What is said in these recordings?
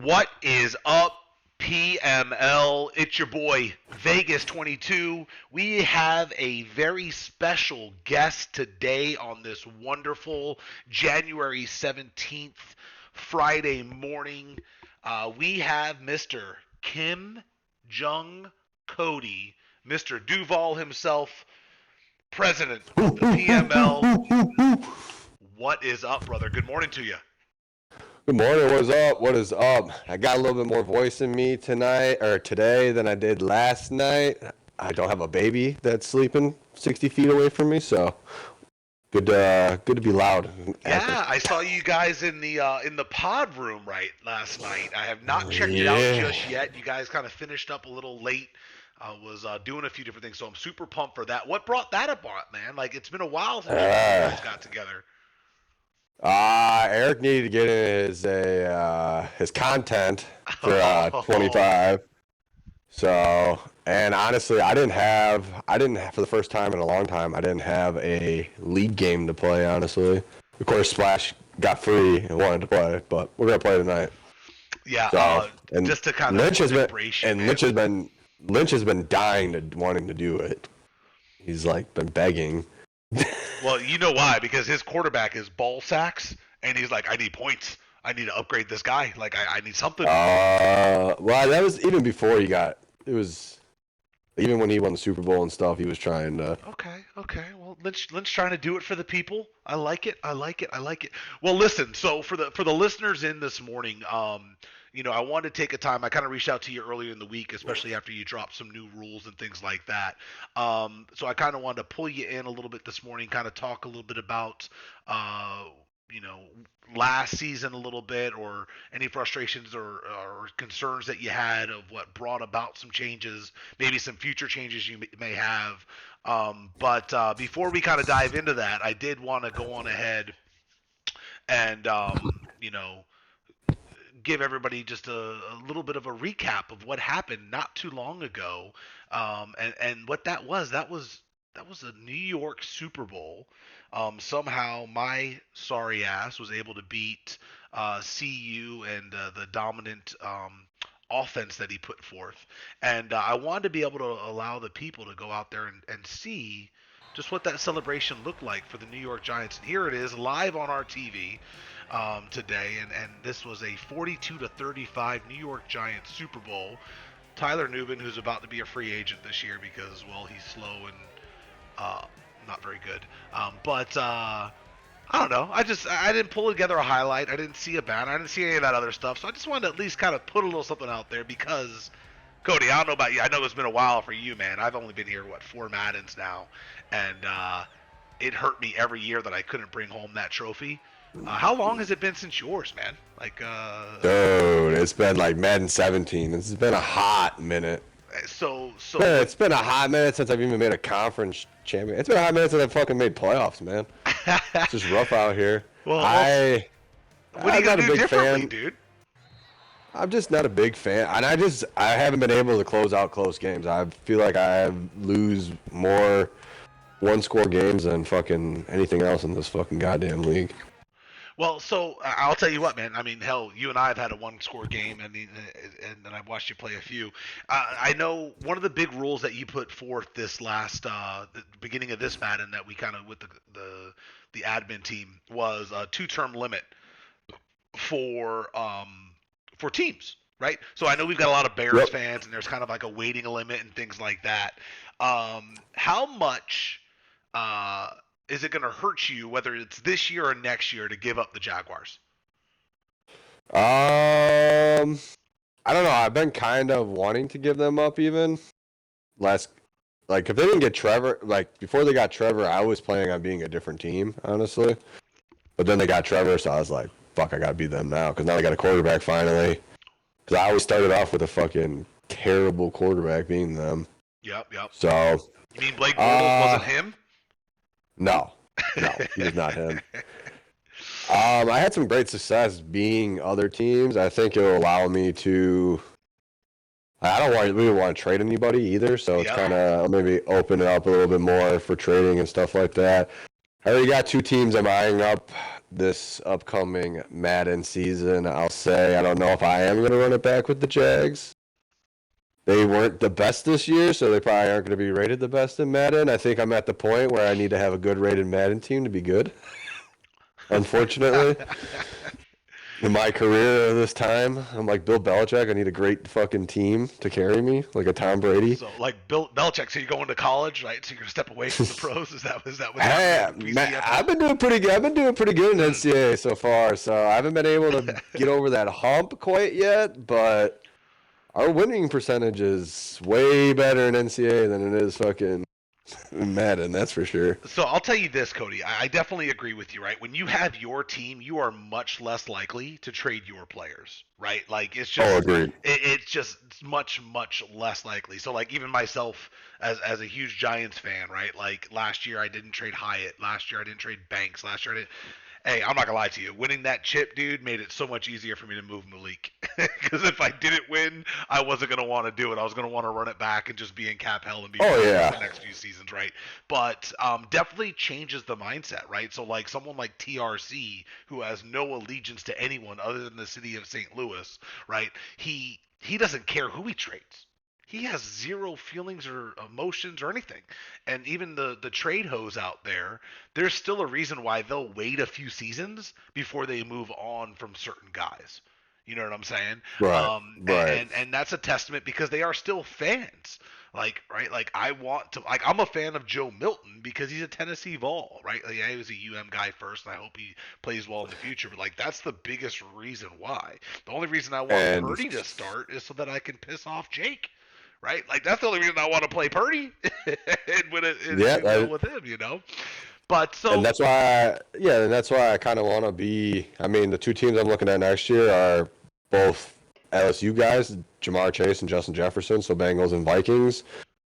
What is up, PML? It's your boy, Vegas 22. We have a very special guest today on this wonderful January 17th Friday morning. We have Mr. Kim Jung Kody, Mr. Duval himself, president of the PML. What is up, brother? Good morning to you. Good morning. What is up? What is up? I got a little bit more voice in me tonight or today than I did last night. I don't have a baby that's sleeping 60 feet away from me, so good to be loud and active. Yeah, I saw you guys in the pod room right last night. I have not checked it out Yeah. just yet. You guys kind of finished up a little late. I was doing a few different things, so I'm super pumped for that. What brought that about, man? Like it's been a while since you Uh, guys got together. Eric needed to get in his content for Oh, 25. So, and honestly, I didn't have for the first time in a long time. I didn't have a league game to play. Honestly, of course, Splash got free and wanted to play, but we're gonna play tonight. yeah. So, and Just to kind of Lynch has been embrace you, and man. Lynch has been dying to wanting to do it. He's like been begging. Well, you know why? Because his quarterback is ball sacks, and he's like, I need points. I need to upgrade this guy. Like I need something. Well, that was even before he got. It was even when he won the Super Bowl and stuff. He was trying to. Okay, okay. Well, Lynch trying to do it for the people. I like it. I like it. I like it. Well, listen. So for the listeners in this morning, I wanted to take a time. I kind of reached out to you earlier in the week, especially after you dropped some new rules and things like that. So I kind of wanted to pull you in a little bit this morning, kind of talk a little bit about, uh, you know, last season a little bit, or any frustrations or concerns that you had of what brought about some changes, maybe some future changes you may have. But before we kind of dive into that, I did want to go on ahead and give everybody just a little bit of a recap of what happened not too long ago, and what that was a New York Super Bowl. Somehow my sorry ass was able to beat CU and the dominant offense that he put forth, and I wanted to be able to allow the people to go out there and see just what that celebration looked like for the New York Giants. And here it is live on our TV today, and this was a 42-35 New York Giants Super Bowl. Tyler Nubin, who's about to be a free agent this year because, well, he's slow and uh, not very good. But I don't know. I didn't pull together a highlight. I didn't see a banner. I didn't see any of that other stuff. So I just wanted to at least kind of put a little something out there because Cody, I don't know about you. I know it's been a while for you, man. I've only been here four Maddens now, and it hurt me every year that I couldn't bring home that trophy. How long has it been since yours, man? Like, Dude, it's been like Madden 17. It's been a hot minute. so Man, it's been a hot minute since I've even made a conference champion. It's been a hot minute since I've fucking made playoffs, man. It's just rough out here. well, I what are you I'm not gonna a do big differently, fan. dude? I'm just not a big fan, and I haven't been able to close out close games. I feel like I lose more one score games than fucking anything else in this fucking goddamn league. Well, so I'll tell you what, man. I mean, hell, you and I have had a one-score game, and I've watched you play a few. I know one of the big rules that you put forth this last, the beginning of this Madden that we kind of with the admin team was a two-term limit for teams, right? So I know we've got a lot of Bears Yep. fans, and there's kind of like a waiting limit and things like that. How much uh, is it going to hurt you, whether it's this year or next year, to give up the Jaguars? Um, I don't know. I've been kind of wanting to give them up even last. Like if they didn't get Trevor, like before they got Trevor, I was planning on being a different team, honestly. But then they got Trevor, so I was like, fuck, I gotta beat them now because now they got a quarterback finally. Because I always started off with a fucking terrible quarterback being them. Yep, yep. So, You mean Blake Bortles wasn't uh, him? no, no, he was not him. I had some great success being other teams. I think it'll allow me to. I don't want we don't want to trade anybody either, so it's Yep. kind of maybe open it up a little bit more for trading and stuff like that. I already got two teams I'm eyeing up this upcoming Madden season, I'll say I don't know if I am going to run it back with the Jags. They weren't the best this year, so they probably aren't going to be rated the best in Madden. I think I'm at the point where I need to have a good rated Madden team to be good. Unfortunately, in my career this time, I'm like Bill Belichick. I need a great fucking team to carry me, like a Tom Brady. So like Bill Belichick, so you're going to college, right? So you're gonna step away from the pros. Is that what's happening Hey, with man, PCFL? I've been doing pretty good. I've been doing pretty good in Mm. NCAA so far, so I haven't been able to get over that hump quite yet. But our winning percentage is way better in NCAA than it is fucking Madden. That's for sure. So I'll tell you this, Cody. I definitely agree with you, right? When you have your team, you are much less likely to trade your players, right? Like Oh, agreed. it's just much less likely. So like even myself as a huge Giants fan, right? Like last year I didn't trade Hyatt. Last year I didn't trade Banks. Last year I didn't. Hey, I'm not gonna lie to you. Winning that chip, dude, made it so much easier for me to move Malik. Because if I didn't win, I wasn't gonna want to do it. I was gonna want to run it back and just be in cap hell and be Oh miserable yeah, the next few seasons, right? But definitely changes the mindset, right? So like someone like TRC who has no allegiance to anyone other than the city of St. Louis, right? He doesn't care who he trades. He has zero feelings or emotions or anything. And even the trade hoes out there, there's still a reason why they'll wait a few seasons before they move on from certain guys. You know what I'm saying? right, right. And that's a testament because they are still fans. Like right, like I want to like I'm a fan of Joe Milton because he's a Tennessee Vol, right? Like, yeah, he was a UM guy first, and I hope he plays well in the future. But like that's the biggest reason why. The only reason I want And Purdy to start is so that I can piss off Jake, right? Like that's the only reason I want to play Purdy and win it and yeah, do well with him, you know. But and so that's why, yeah, and that's why I kind of want to be. I mean, the two teams I'm looking at next year are both LSU guys, Jamar Chase and Justin Jefferson, so Bengals and Vikings.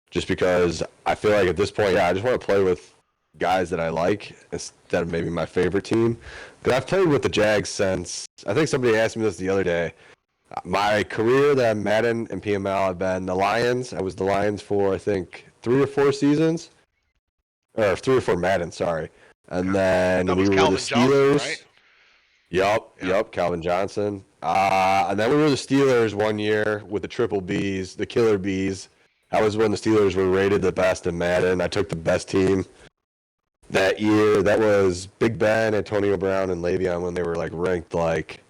Just because I feel like at this point, yeah, I just want to play with guys that I like instead of maybe my favorite team. Because I've played with the Jags since I think somebody asked me this the other day. My career that I'm Madden and PML, I've been the Lions. I was the Lions for I think 3 or 4 seasons, or 3 or 4 Madden, sorry. And okay. then That was we were the Calvin Johnson, right? Steelers. Yup, Yep. yup, Calvin Johnson. And then we were the Steelers one year with the triple Bs, the killer Bs. That was when the Steelers were rated the best in Madden. I took the best team that year. That was Big Ben, Antonio Brown, and Le'Veon when they were like ranked like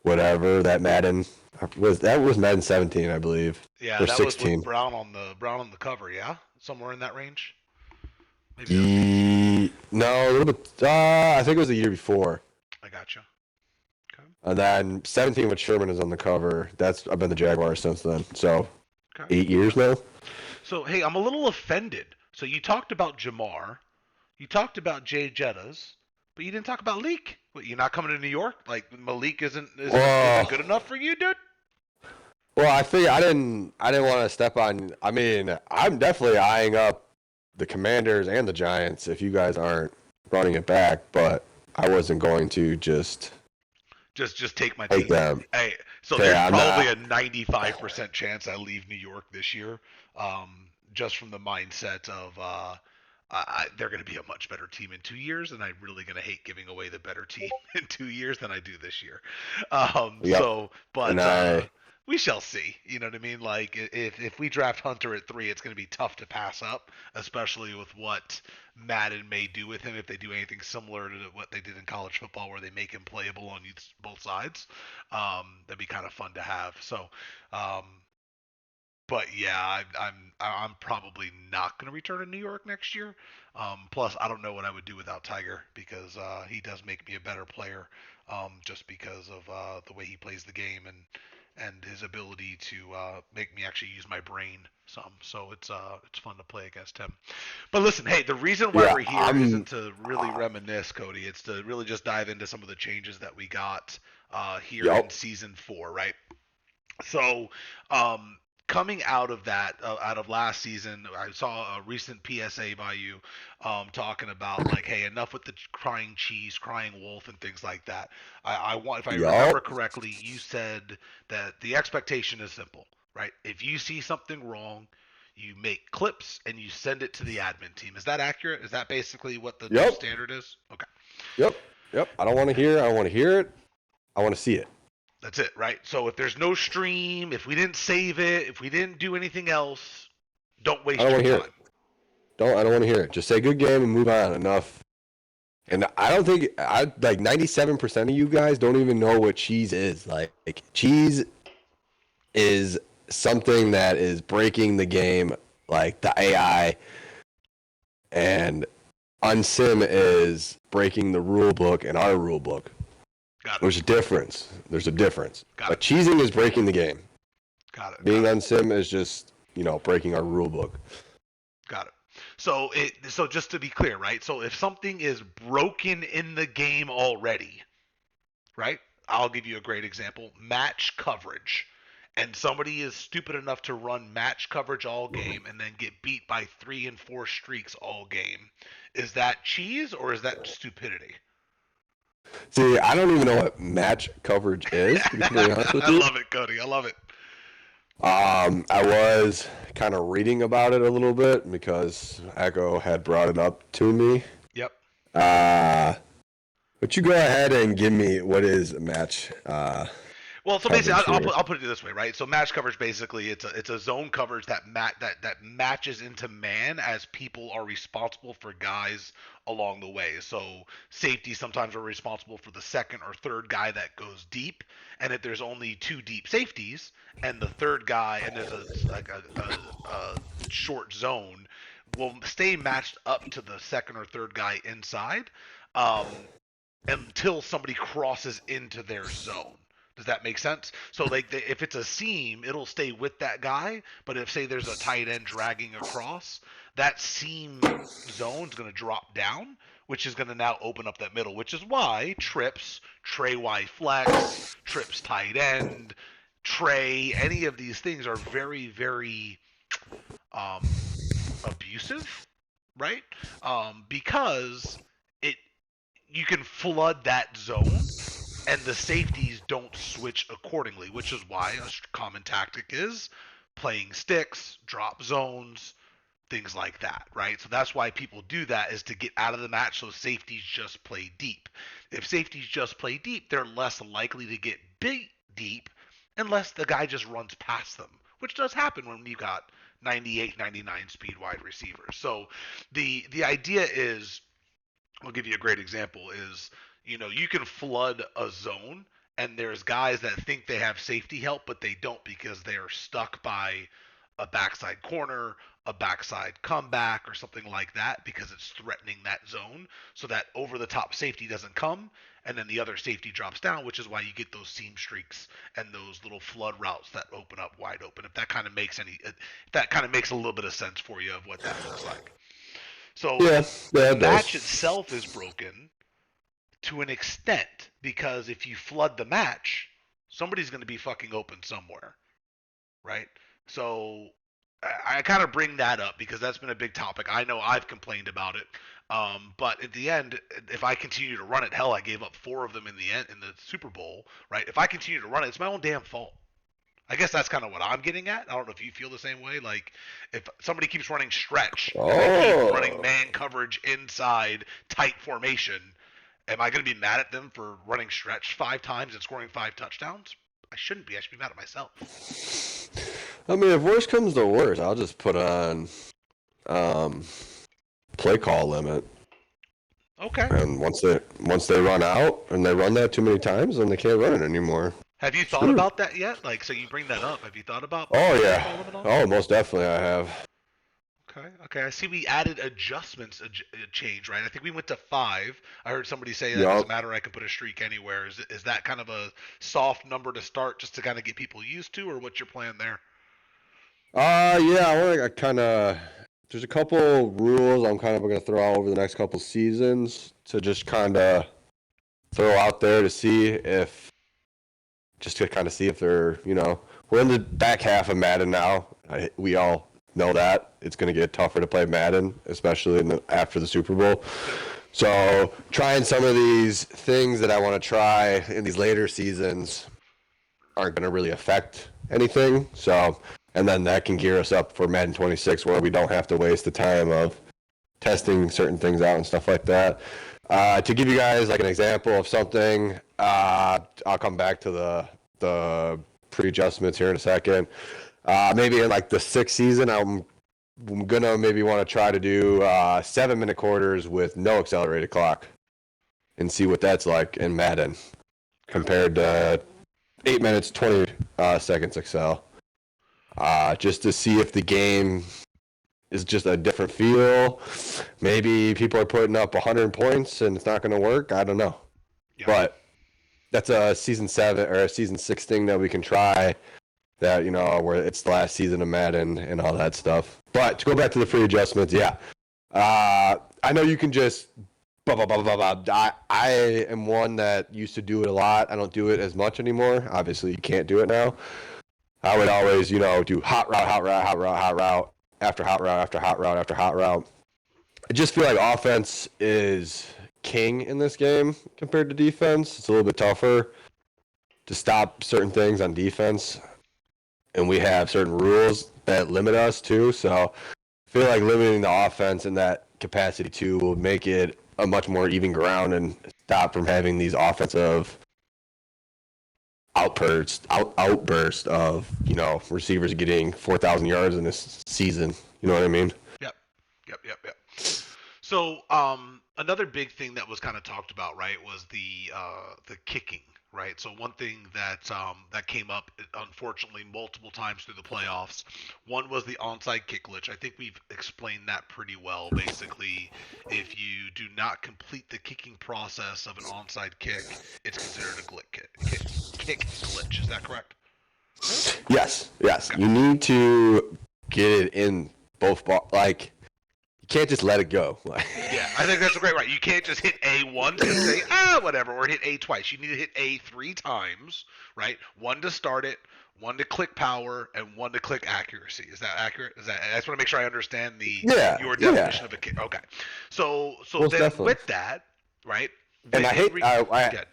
whatever. That was Madden 17, I believe, Yeah, or that was with 16. Brown on the cover, yeah? Somewhere in that range? Maybe that was 18. No, a little bit. I think it was the year before. I gotcha. Okay. And then 17 with Sherman is on the cover. I've been the Jaguars since then. So Okay. 8 years Okay. now. So, hey, I'm a little offended. So you talked about Jamar, you talked about Jay Jettas, but you didn't talk about Leak. What, you're not coming to New York? Like Malik isn't Well, good enough for you, dude? I figured I didn't want to step on. I mean, I'm definitely eyeing up the Commanders and the Giants if you guys aren't running it back, but I wasn't going to just Just take my take team. them. Hey, so there's Yeah, I'm probably not. a 95% chance I leave New York this year, just from the mindset of they're going to be a much better team in 2 years, and I'm really going to hate giving away the better team in 2 years than I do this year. Yep. And But I. we shall see. You know what I mean? Like if we draft Hunter at 3, it's going to be tough to pass up, especially with what Madden may do with him if they do anything similar to what they did in college football, where they make him playable on both sides. That'd be kind of fun to have. So, um, but yeah, I'm probably not going to return to New York next year. Plus, I don't know what I would do without Tiger because he does make me a better player, just because of the way he plays the game and his ability to make me actually use my brain some. So it's fun to play against him. But listen, hey, the reason why Yeah, we're here isn't to really reminisce, Cody. It's to really just dive into some of the changes that we got here in Yep. season 4, right? So, coming out of that, out of last season, I saw a recent PSA by you, talking about like, hey, enough with the crying cheese, crying wolf, and things like that. I want, if I remember Yep. correctly, you said that the expectation is simple, right? If you see something wrong, you make clips and you send it to the admin team. Is that accurate? Is that basically what the new Yep. standard is? Okay. Yep. Yep. I don't want to hear. I don't want to hear it. I want to see it. That's it, right? So if there's no stream, if we didn't save it, if we didn't do anything else, don't I don't waste your want to hear it. time. I don't want to hear it. Just say good game and move on. Enough. And I don't think I like 97% of you guys don't even know what cheese is. Like cheese is something that is breaking the game, like the AI, and unsim is breaking the rule book and our rule book. Got it. There's a difference. There's a difference. Got But it. cheesing is breaking the game. Got it. Being Got it. unsim is just, breaking our rule book. Got it. So just to be clear, right? So if something is broken in the game already, right? I'll give you a great example. Match coverage. And somebody is stupid enough to run match coverage all game and then get beat by 3 and 4 streaks all game. Is that cheese or is that stupidity? See, I don't even know what match coverage is, to be completely honest with I you. love it, Cody. I love it. I was kind of reading about it a little bit because Echo had brought it up to me. Yep. But you go ahead and give me what is a match Well, so basically, coverage I'll put it this way, right? So match coverage basically it's a zone coverage that matches into man as people are responsible for guys along the way. So safety sometimes are responsible for the second or third guy that goes deep, and if there's only two deep safeties and the third guy and there's a short zone, will stay matched up to the second or third guy inside. Um, until somebody crosses into their zone. Does that make sense? So like if it's a seam, it'll stay with that guy, but if say there's a tight end dragging across, that seam zone's going to drop down, which is going to now open up that middle, which is why trips, Trey Y flex, trips tight end, Trey, any of these things are very very um, abusive, right? Because it you can flood that zone and the safeties don't switch accordingly, which is why a common tactic is playing sticks, drop zones, things like that, right? So that's why people do that is to get out of the match so safeties just play deep. If safeties just play deep, they're less likely to get big deep unless the guy just runs past them, which does happen when you got 98, 99 speed wide receivers. So the idea is I'll give you a great example is, you can flood a zone and there's guys that think they have safety help, but they don't because they are stuck by a backside corner, a backside comeback, or something like that because it's threatening that zone so that over the top safety doesn't come and then the other safety drops down, which is why you get those seam streaks and those little flood routes that open up wide open. If that kind of makes a little bit of sense for you of what that looks like. So Yeah, the yeah, it match does. itself is broken to an extent because if you flood the match, somebody's going to be fucking open somewhere, right? So I kind of bring that up because that's been a big topic. I know I've complained about it, but at the end, if I continue to run it, hell, I gave up 4 of them in the end in the Super Bowl, right? If I continue to run it, it's my own damn fault. I guess that's kind of what I'm getting at. I don't know if you feel the same way. Like, if somebody keeps running stretch and I keep running Oh, man coverage inside tight formation, am I going to be mad at them for running stretch 5 times and scoring 5 touchdowns? I shouldn't be. I should be mad at myself. I mean, if worse comes to worse, I'll just put on um, play call limit, Okay. and once they run out and they run that too many times, then they can't run it anymore. Have you thought Screwed. about that yet? Like, so you bring that up. Have you thought about putting Oh a play yeah. call limit on? Oh, most definitely I have. Okay. Okay. I see we added adjustments a change, right? I think we went to 5. I heard somebody say that doesn't Yup. matter. I can put a streak anywhere. Is that kind of a soft number to start just to kind of get people used to, or what's your plan there? Yeah, I want to kind of. There's a couple rules I'm kind of going to throw out over the next couple seasons to just kind of throw out there to see if, just to kind of see if they're, we're in the back half of Madden now. We all know that it's going to get tougher to play Madden, especially after the Super Bowl. Yep. So trying some of these things that I want to try in these later seasons aren't going to really affect anything. So, and then that can gear us up for Madden 26, where we don't have to waste the time of testing certain things out and stuff like that. To give you guys like an example of something, I'll come back to the pre-adjustments here in a second. Maybe in like the sixth season, I'm gonna maybe want to try to do 7 minute quarters with no accelerated clock and see what that's like in Madden Okay. compared to 8 minutes 20 seconds Excel. Just to see if the game is just a different feel. Maybe people are putting up 100 points and it's not going to work. I don't know. Yeah. But that's a season 7 or a season 6 thing that we can try. That where it's the last season of Madden and all that stuff. But to go back to the free adjustments, yeah, I know you can just blah blah blah blah blah. I am one that used to do it a lot. I don't do it as much anymore. Obviously, you can't do it now. I would always, do hot route, hot route, hot route, hot route, after hot route, after hot route, after hot route. I just feel like offense is king in this game compared to defense. It's a little bit tougher to stop certain things on defense, and we have certain rules that limit us too. So I feel like limiting the offense in that capacity too will make it a much more even ground and stop from having these offensive outburst of receivers getting 4,000 yards in this season. You know what I mean? Yep. Yep. Yep. Yep. So, another big thing that was kind of talked about, right, was the kicking, right? So one thing that came up, unfortunately, multiple times through the playoffs. One was the onside kick glitch. I think we've explained that pretty well. Basically, if you do not complete the kicking process of an onside kick, it's considered a kick glitch. Is that correct? Yes, yes. Okay. You need to get it in both ball. Like you can't just let it go. Yeah, I think that's a great right. You can't just hit A once and say whatever, or hit A twice. You need to hit A 3 times, right? One to start it, one to click power, and one to click accuracy. Is that accurate? I just want to make sure I understand the Yeah, your yeah, definition of a kick. Okay, so most then definitely. with that, right? And I hate Good.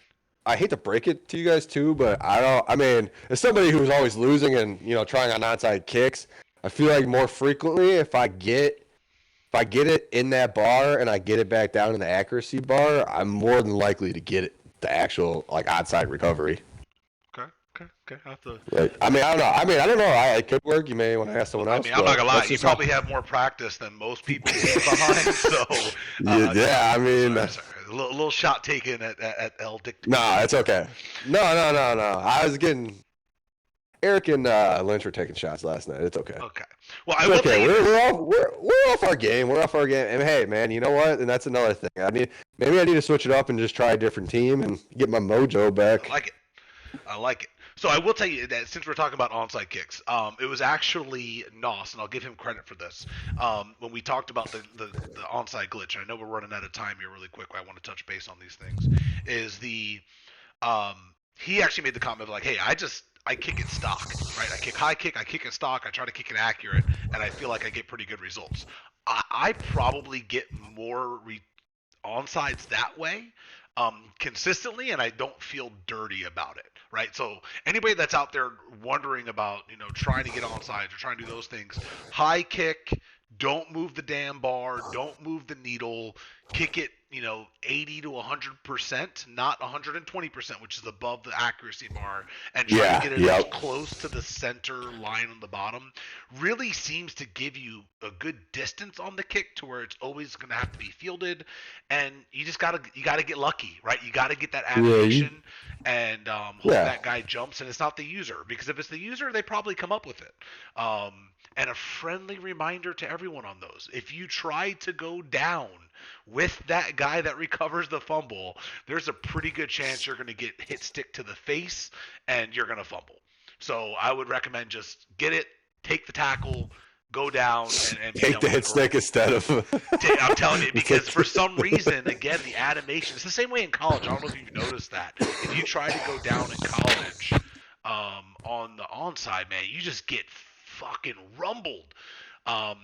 I hate to break it to you guys too, but I don't. I mean, as somebody who's always losing and trying on onside kicks, I feel like more frequently if I get it in that bar and I get it back down in the accuracy bar, I'm more than likely to get it, the actual like onside recovery. Okay, okay. I have to. Right. I mean, I don't know. I don't know. It could work. You may want to ask someone I else, mean, I'm not but gonna lie. that's You just how. probably have more practice than most people get behind. So, Yeah, just yeah. I mean, sorry. A little shot taken at El no, it's Dictador. okay. No, no, no, no. I was getting Eric and Lynch were taking shots last night. It's okay. Okay. Well, I It's will tell okay. you We're this. we're off we're off our game. We're off our game. And hey, man, you know what? And that's another thing. Maybe I need to switch it up and just try a different team and get my mojo I back. like it. I like it. So I will tell you that since we're talking about onside kicks, it was actually Nos, and I'll give him credit for this. When we talked about the onside glitch, I know we're running out of time here really quick. I want to touch base on these things. Is the um, he actually made the comment of like, hey, I kick it stock, right? I kick high kick, I kick it stock, I try to kick it accurate, and I feel like I get pretty good results. I probably get more onsides that way consistently, and I don't feel dirty about it, right? So anybody that's out there wondering about trying to get onsides or trying to do those things, high kick, don't move the damn bar, don't move the needle, kick it 80 to 100%, not 120%, which is above the accuracy bar, and try to Yeah. get it as Yep. close to the center line on the bottom really seems to give you a good distance on the kick to where it's always going to have to be fielded, and you gotta get lucky, right? You gotta get that Yeah. animation and hope Yeah. that guy jumps, and it's not the user, because if it's the user, they probably come up with it. And a friendly reminder to everyone on those: if you try to go down with that guy that recovers the fumble, there's a pretty good chance you're going to get hit stick to the face and you're going to fumble. So I would recommend just get it, take the tackle, go down, and be Take done the with it hit stick early. instead of. I'm telling you, because for some reason, again, the animation, it's the same way in college. I don't know if you've noticed that. If you try to go down in college on the onside, man, you just get fucking rumbled. Um,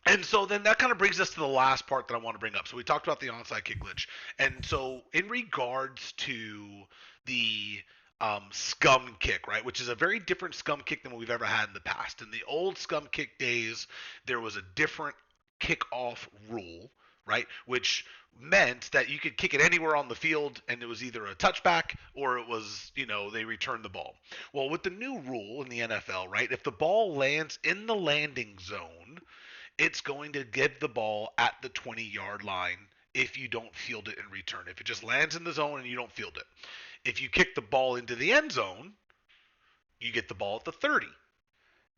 and so then that kind of brings us to the last part that I want to bring up. So we talked about the onside kick glitch. And so in regards to the scum kick, right, which is a very different scum kick than what we've ever had in the past. In the old scum kick days, there was a different kickoff rule, right, which meant that you could kick it anywhere on the field and it was either a touchback or it was, they returned the ball. Well, with the new rule in the NFL, right, if the ball lands in the landing zone, it's going to give the ball at the 20-yard line if you don't field it and return. If it just lands in the zone and you don't field it. If you kick the ball into the end zone, you get the ball at the 30.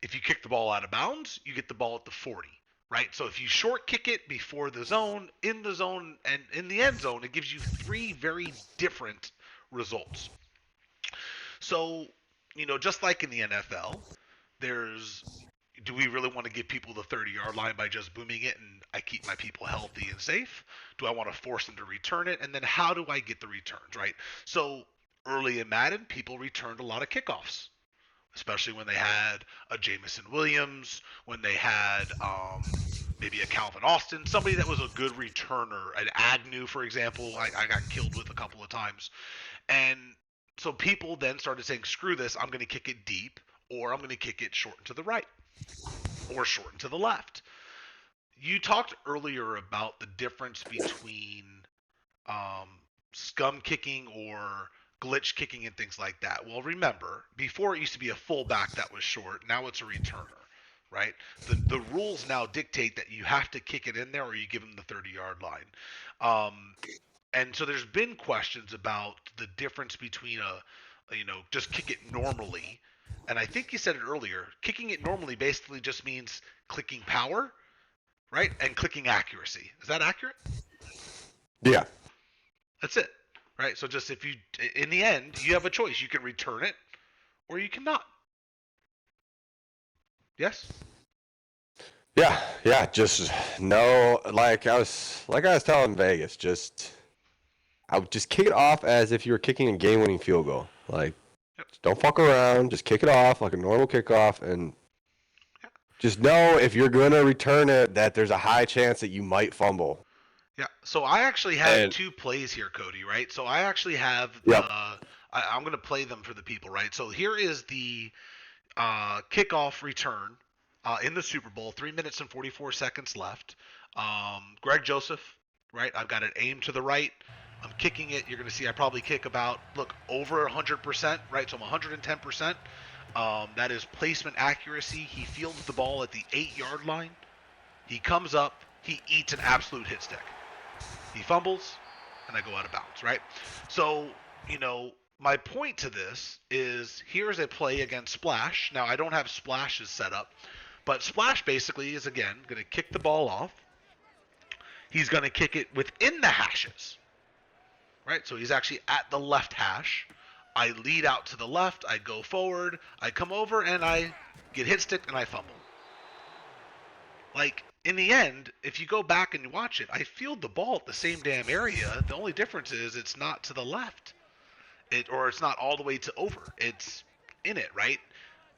If you kick the ball out of bounds, you get the ball at the 40. Right? So if you short kick it before the zone, in the zone, and in the end zone, it gives you three very different results. So, just like in the NFL, there's do we really want to give people the 30-yard line by just booming it and I keep my people healthy and safe? Do I want to force them to return it? And then how do I get the returns, right? So early in Madden, people returned a lot of kickoffs, especially when they had a Jamison Williams, when they had maybe a Calvin Austin, somebody that was a good returner, an Agnew, for example, I got killed with a couple of times. And so people then started saying, screw this, I'm going to kick it deep, or I'm going to kick it short and to the right, or short and to the left. You talked earlier about the difference between um, scum kicking or glitch kicking and things like that. Well, remember, before it used to be a fullback that was short, now it's a returner, right? The rules now dictate that you have to kick it in there or you give them the 30-yard line. Um, and so there's been questions about the difference between just kick it normally. And I think you said it earlier. Kicking it normally basically just means clicking power, right? And clicking accuracy. Is that accurate? Yeah. That's it, right? So just if you, in the end, you have a choice. You can return it or you cannot. Yes? Yeah, yeah, just no, like I was telling Vegas, I would just kick it off as if you were kicking a game-winning field goal. Like, Yep. don't fuck around, just kick it off like a normal kickoff, and Yep. just know if you're gonna return it, that there's a high chance that you might fumble. Yeah. So I actually have And two plays here, Cody, right? So I actually have yep, I'm going to play them for the people, right? So here is the kickoff return in the Super Bowl. 3 minutes and 44 seconds left. Greg Joseph, right? I've got it aimed to the right. I'm kicking it. You're going to see I probably kick about over 100%, right? So I'm 110%. That is placement accuracy. He fields the ball at the 8-yard line. He comes up. He eats an absolute hit stick. He fumbles, and I go out of bounds, right? So, my point to this is here's a play against Splash. Now, I don't have Splash's set up, but Splash basically is, again, going to kick the ball off. He's going to kick it within the hashes, right? So he's actually at the left hash. I lead out to the left. I go forward. I come over, and I get hit stick, and I fumble. Like, in the end, if you go back and watch it, I field the ball at the same damn area. The only difference is it's not to the left. Or it's not all the way to over. It's in it, right?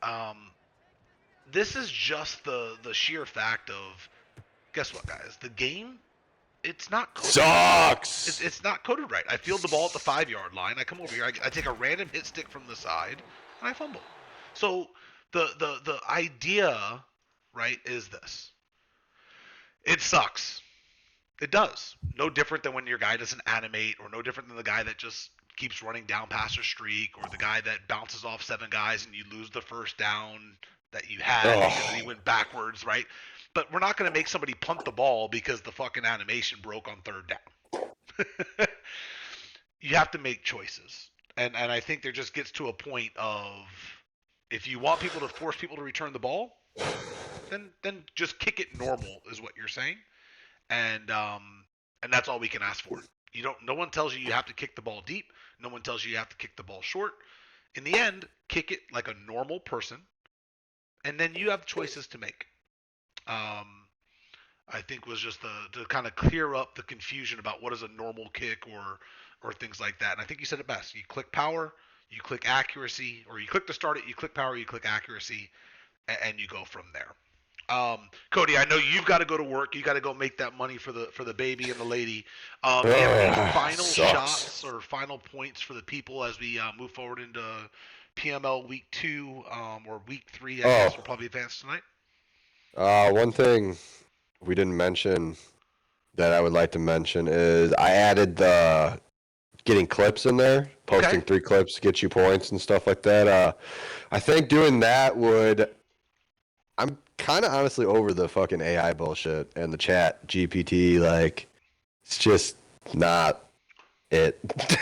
Um, this is just the sheer fact of guess what, guys? The game, it's not coded right. sucks. It's not coded right. I field the ball at the 5-yard line. I come over here. I take a random hit stick from the side, and I fumble. So the idea, right, is this. It sucks. It does. No different than when your guy doesn't animate, or no different than the guy that just keeps running down past a streak, or the guy that bounces off 7 guys and you lose the first down that you had because he went backwards, right? But we're not going to make somebody punt the ball because the fucking animation broke on 3rd down. You have to make choices. And I think there just gets to a point of if you want people to force people to return the ball, then just kick it normal is what you're saying. And that's all we can ask for. You don't. No one tells you have to kick the ball deep. No one tells you have to kick the ball short. In the end, kick it like a normal person, and then you have choices to make. Um, I think was just to kind of clear up the confusion about what is a normal kick or things like that. And I think you said it best. You click power, you click accuracy, or you click to start it. You click power, you click accuracy, and you go from there. Cody, I know you've got to go to work. You got to go make that money for the baby and the lady. Do you have any final Sucks. shots or final points for the people as we move forward into PML week 2 or week 3? I guess we'll probably advance tonight. One thing we didn't mention that I would like to mention is I added the getting clips in there, Okay. posting 3 clips, get you points and stuff like that. I think doing that would. I'm kind of honestly over the fucking AI bullshit and the chat GPT. Like, it's just not it. It's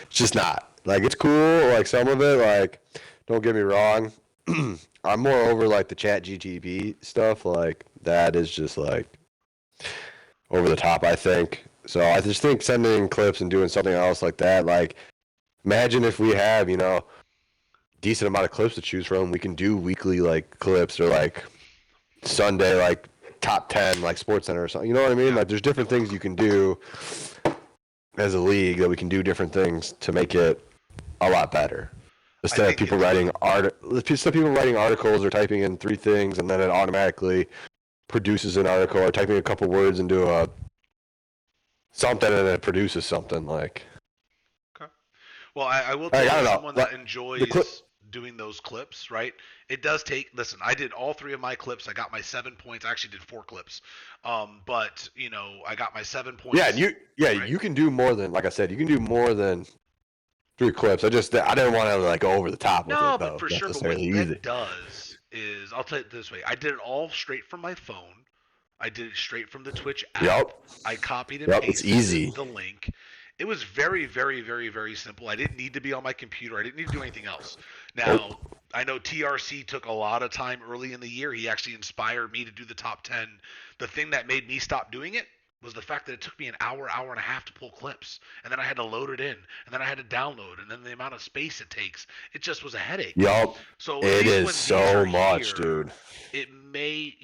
just not. Like, it's cool. Like, some of it, like, don't get me wrong. I'm more over, like, the chat GTP stuff. Like, that is just, like, over the top, I think. So I just think sending clips and doing something else like that, like, imagine if we have, decent amount of clips to choose from. We can do weekly, like, clips or, like, Sunday, like, top 10, like, Sports Center or something. You know what I mean? Yeah. Like, there's different things you can do as a league that we can do different things to make it a lot better. I Instead of think people it's writing articles or typing in 3 things and then it automatically produces an article, or typing a couple words into a something and it produces something like. okay. Well, I will tell Like, you, I as don't know. someone that Like, the clip. enjoys doing those clips, right? It does take. Listen, I did all 3 of my clips. I got my 7 points. I actually did 4 clips. But I got my seven Yeah, and points, right? you can do more than, like I said, you can do more than 3 clips. I didn't want to like go over the top with No, it but though for sure. But what necessarily either. that does is, I'll tell it this way: I did it all straight from my phone. I did it straight from the Twitch app. Yep, I copied and yep, it's pasted easy. the link. It was very, very, very, very simple. I didn't need to be on my computer. I didn't need to do anything else. Now, Nope. I know TRC took a lot of time early in the year. He actually inspired me to do the top 10. The thing that made me stop doing it was the fact that it took me an hour, hour and a half to pull clips. And then I had to load it in. And then I had to download. And then the amount of space it takes. It just was a headache. Yep, So at it least is when these are so much, here, dude. it may,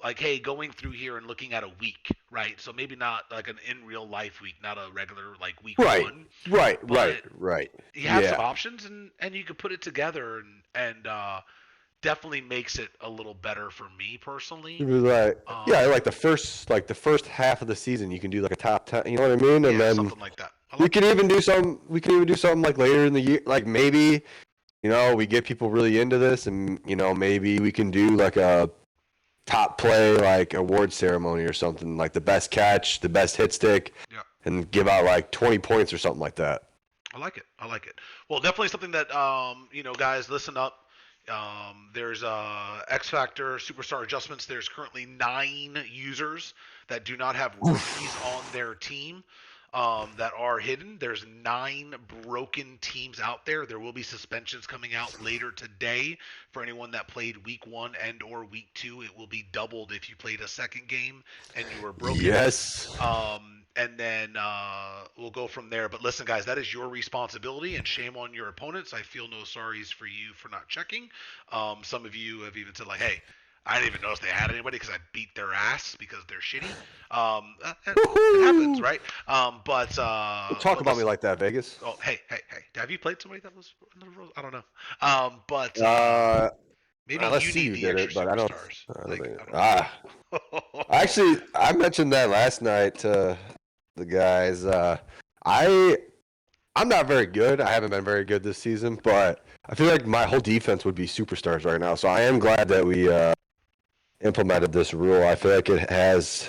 like, hey, going through here and looking at a week, right? So maybe not like an in real life week, not a regular like week Right, one, right, but right. you have some Yeah. options and you could put it together and definitely makes it a little better for me It personally. was like, yeah, Um, like the first half of the season, you can do like a top 10. You know what I mean? And yeah, then something like that. I we like can it. even do some. We can even do something like later in the year. Like, maybe we get people really into this, and maybe we can do like a top play like award ceremony or something, like the best catch, the best hit stick, Yeah. and give out like 20 points or something like that. I like it. I like it. Well, definitely something that guys, listen up. There's X Factor Superstar Adjustments. There's currently 9 users that do not have rookies Oof. on their team that are hidden. There's 9 broken teams out there. There will be suspensions coming out later today for anyone that played week 1 and or week 2. It will be doubled if you played a second game and you were broken. Yes. And then we'll go from there. But listen, guys, that is your responsibility, and shame on your opponents. I feel no sorries for you for not checking. Some of you have even said like, "Hey, I didn't even notice they had anybody because I beat their ass because they're shitty." It happens, Woohoo! right? But Don't talk about me listen. like that, Vegas. Oh, hey, hey, hey. Have you played somebody that was in the Rose? I don't know. But Uh, maybe let's you see need who the did extra it, but I don't. superstars. I don't Like think. I don't know. Actually, I mentioned that last night to the guys. I I'm not very good. I haven't been very good this season, but I feel like my whole defense would be superstars right now. So I am glad that we implemented this rule. I feel like it has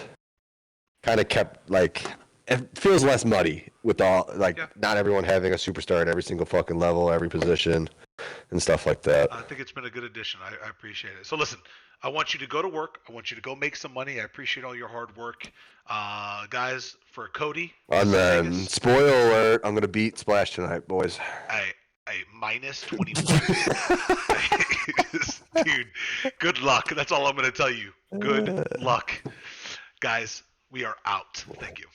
kind of kept like it feels less muddy with all like Yeah. not everyone having a superstar at every single fucking level, every position, and stuff like that. I think it's been a good addition. I appreciate it. So listen, I want you to go to work. I want you to go make some money. I appreciate all your hard work, guys. For Cody, And this is then, Vegas. spoiler alert, I'm gonna beat Splash tonight, boys. A minus 20 points. Dude, good luck. That's all I'm gonna tell you. Good luck, guys. We are out. Thank you.